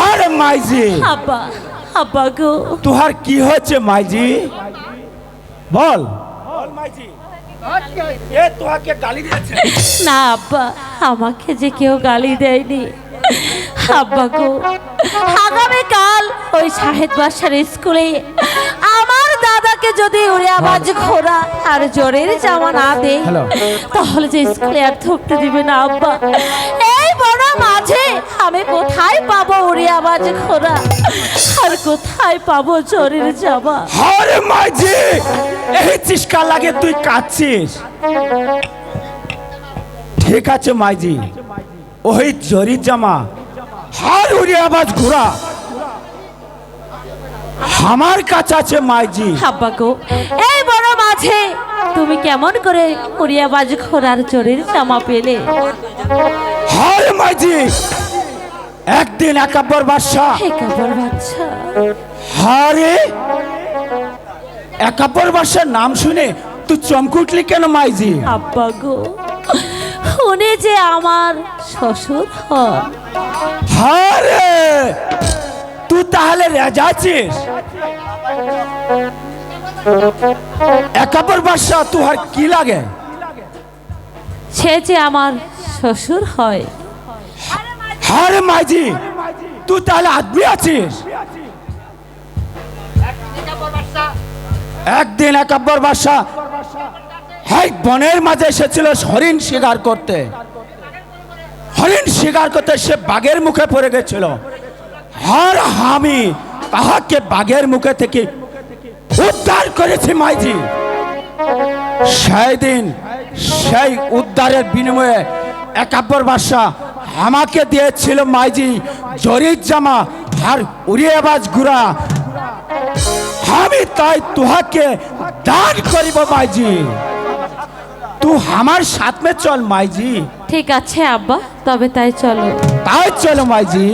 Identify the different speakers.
Speaker 1: আরে মাইজি
Speaker 2: আব্বা আব্বা গো
Speaker 1: তোহার কি হচ্ছে মাইজি বল মাইজি এ তোহাকে গালি দিয়েছে
Speaker 2: না আব্বা আমাকে যে কেউ গালি দেয়নি আব্বা গো আগামীকাল ওই শাহেদ বাসার স্কুলে আমার দাদাকে যদি উড়িয়াবাজ ঘোড়া আর জোরের জামা না দেয় তাহলে যে স্কুলে আর থাকতে দিবে না আব্বা। এই বড় মাঝে আমি কোথায় পাবো উড়িয়াবাজ ঘোড়া আর কোথায় পাবো জোরের জামা?
Speaker 1: আরে মাইজি এই চিৎকার লাগে তুই কাঁদছিস ঠিক আছে মাইজি ওই জরির জামা হার উড়ে আওয়াজ ঘোরা আমার কাছে আছে মাইজি।
Speaker 2: আব্বা গো এই বড় মাঝে তুমি কেমন করে উড়িয়াবাজ ঘোড়ার জোরের জামা পেলে?
Speaker 1: আরে মাইজি একদিন একাব্বর বাদশা
Speaker 2: একাব্বর বাদশা
Speaker 1: আরে একাব্বর বাদশার নাম শুনে তুই চমকে উঠলি কেন মাইজি?
Speaker 2: আব্বা গো উনি যে আমার শ্বশুর হন।
Speaker 1: আরে তুই তাহলে রেজা আছিস? একাব্বর বাদশা তোহার কি লাগে?
Speaker 2: সে যে আমার শ্বশুর হয়।
Speaker 1: আরে মাইজি তুই তাহলে আদমি আছিস? একদিন একাব্বর বাদশা এক বনের মাঝে এসেছিল হরিণ শিকার করতে। হরিণ শিকার করতে সে বাঘের মুখে পড়ে গেছিল আর আমি তাহাকে বাঘের মুখে থেকে উদ্ধার করেছি মাইজি। সেই দিন সেই উদ্ধারের বিনিময়ে একাব্বর বাদশা আমাকে দিয়েছিল মাইজি জরির জামা আর উড়িয়াবাজ ঘোড়া। আমি তাই তুহাকে দান করিব মাইজি। তুই আমার সাথ মে চল মাইজি।
Speaker 2: ঠিক আছে আব্বা তবে তাই চলো।
Speaker 1: তাই চলো মাইজি।